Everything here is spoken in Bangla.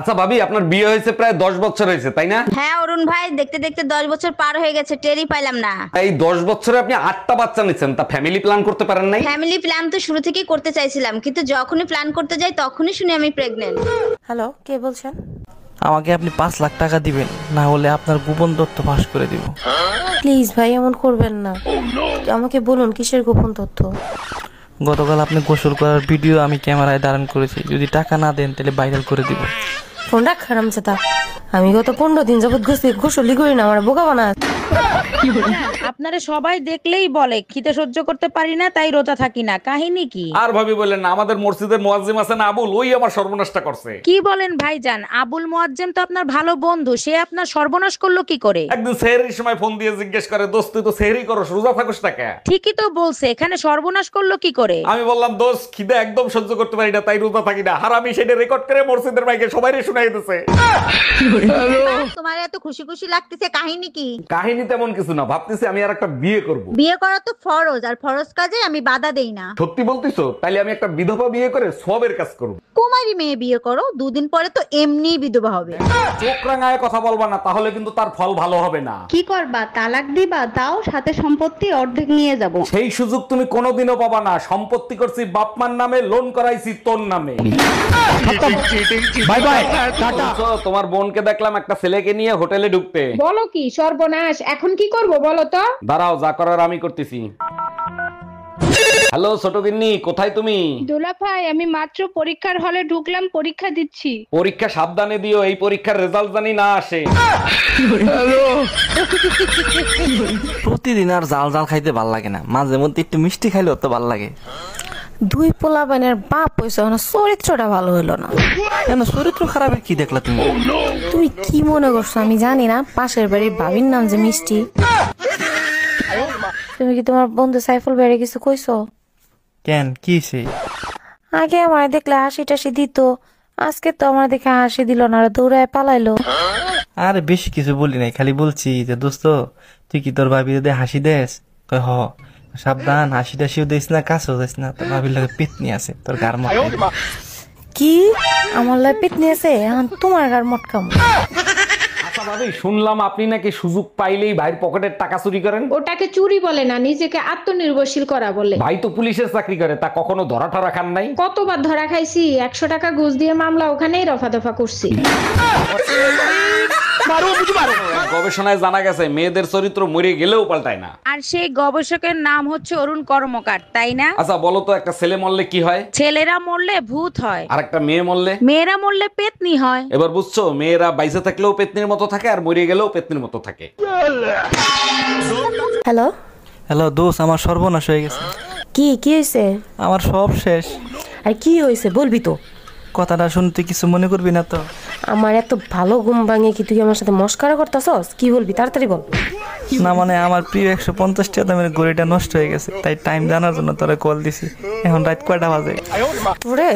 আচ্ছা ভাবি, আপনার বিয়ে হয়েছে প্রায় 10 বছর হয়েছে তাই না? হ্যাঁ অরুণ ভাই, দেখতে দেখতে 10 বছর পার হয়ে গেছে, টেরই পাইলাম না। এই 10 বছরে আপনি 8টা বাচ্চা নিচ্ছেন, তা ফ্যামিলি প্ল্যান করতে পারেন নাই? ফ্যামিলি প্ল্যান তো শুরু থেকেই করতে চাইছিলাম, কিন্তু যখনই প্ল্যান করতে যাই তখনই শুনি আমি প্রেগনেন্ট। হ্যালো, কে বলছেন? আমাকে আপনি 5 লাখ টাকা দিবেন, না হলে আপনার গোপন তথ্য ফাঁস করে দিব। প্লিজ ভাই, এমন করবেন না। আমাকে বলুন কিসের গোপন তথ্য? গতকাল আপনি গোসল করার ভিডিও আমি ক্যামেরায় ধারণ করেছি, যদি টাকা না দেন তাহলে ভাইরাল করে দিব। ফোন রাখ হারামজাদা। আমি গত 15 দিন যাবত গোসলই করি না, আমার বোকা বানা। আপনারা সবাই দেখলেই বলে খিদে সহ্য করতে পারি না, তাই রোজা থাকি না। কাহিনী কি? আর ভাবি বললেন না, আমাদের মসজিদের মুয়াজ্জিম আছেন আবুল, ওই আমার সর্বনাশটা করছে। কি বলেন ভাইজান? আবুল মুয়াজ্জেম তো আপনার ভালো বন্ধু, সে আপনার সর্বনাশ করলো কি করে? একদিন সেহরির সময় ফোন দিয়ে জিজ্ঞেস করে, দোস্ত তুই তো সেহরি করস, রোজা থাকস না কেন? ঠিকই তো বলছে, এখানে সর্বনাশ করলো কি করে? আমি বললাম, দোস্ত খিদে একদম সহ্য করতে পারি না, তাই রোজা থাকি না। আর আমি সেটা রেকর্ড করে মসজিদের মাইকে সবাইরে শুনাই দিতেছে। তোমার এত খুশি খুশি লাগতেছে, কাহিনী কি? কাহিনী তেমন কিছু না, ভাবতেছি আমি আর একটা বিয়ে করব। বিয়ে করা তো ফরজ, আর ফরজ কাজে আমি বাধা দেই না। সত্যি বলতিছো? তাইলে আমি একটা বিধবা বিয়ে করে সবের কাজ করব। কুমারী মেয়ে বিয়ে করো, 2 দিন পরে তো এমনিই বিধবা হবে। চোখ রাঙায় কথা বলবা না, তাহলে কিন্তু তার ফল ভালো হবে না। কি করবা? তালাক দিবা? তাও সাথে সম্পত্তি অর্ধেক নিয়ে যাব। সেই সুযোগ তুমি কোনোদিনও পাবা না। সম্পত্তি করছি বাপমার নামে, লোন করাইছি তোর নামে। Bye bye, tata. তোমার বোনকে দেখলাম একটা ছেলেকে নিয়ে হোটেলে ঢুকতে। বলো কি সর্বনাশ, এখন কি করব বলো তো? দাঁড়াও, যা করার আমি করতেছি। হ্যালো ছোট গিন্নি, কোথায় তুমি? দুলা ভাই, আমি মাত্র পরীক্ষার হলে ঢুকলাম, পরীক্ষা দিচ্ছি। পরীক্ষা সাবধানে দিও, এই পরীক্ষার রেজাল্ট জানি না আসে। প্রতিদিন আর জাল জাল খাইতে ভাল লাগে না, মাঝে মধ্যে একটু মিষ্টি খাইলেও তো ভাল লাগে। 2 পোলাপানের বাপ হইছে, না চরিত্রটা ভালো হইলো না। কেন, চরিত্র খারাপের কি দেখলা তুমি? তুমি কি মনে করছো আমি জানি না? পাশের বাড়ির ভাবির নাম যে মিষ্টি। তুমি কি তোমার বন্ধু সাইফুল ভাইরে কিছু কইছো? কেন, কি হইছে? আগে আমার দেখলে হাসি টাসি দিত, আজকে তো আমার দেখে হাসি দিল না, দৌড়ায় পালাইলো। আরে বেশি কিছু বলি নাই, খালি বলছি যে দোস্ত তুই কি তোর ভাবি যদি হাসি দেস? কয় হ। সাবধান, হাসি টাসিও দিস না, কাছেও দিস না, তোর ভাবির লাগে পেতনি আছে তোর গার মধ্যে। কি আমার লাই পেতনি আছে? এখন তোমার গার মটকাম। আচ্ছা ভাবি, শুনলাম আপনি নাকি সুযোগ পাইলেই ভাইয়ের পকেটের টাকা চুরি করেন। ওটাকে চুরি বলে না, নিজেকে আত্মনির্ভরশীল করা বলে। ভাই তো পুলিশের চাকরি করে, তা কখনো ধরা ঠরা খান নাই? কতবার ধরা খাইছি, 100 টাকা ঘুষ দিয়ে মামলা ওখানেই রফা দফা করছি। গবেষণায় জানা গেছে মেয়েদের চরিত্র মরে গেলেও পাল্টায় না। আর সেই গবেষকের নাম হচ্ছে অরুণ কর্মকার, তাই না? আচ্ছা বলো তো, একটা ছেলে মরলে কি হয়? ছেলেরা মরলে ভূত হয়, আর একটা মেয়ে মরলে? মেয়েরা মরলে পেতনি হয়। এবার বুঝছো, মেয়েরা বাইসে থাকলেও পেতনির মতো থাকে, আর মরে গেলেও পেতনির মতো থাকে। হ্যালো হ্যালো দোস্ত, আমার সর্বনাশ হয়ে গেছে। কি কি হয়েছে? আমার সব শেষ। আর কি হয়েছে বলবি তো? কথাটা শুনতে কিছু মনে করবি না তো? আমার এত ভালো ঘুম ভাঙে কি তুই আমার সাথে মস্কারা করতেছস? কি বলবি তাড়াতাড়ি বল। না মানে আমার প্রিয় 150 টাকা দামের ঘড়িটা নষ্ট হয়ে গেছে, তাই টাইম জানার জন্য তোরা কল দিছি। এখন রাত কয়টা বাজে? তোরে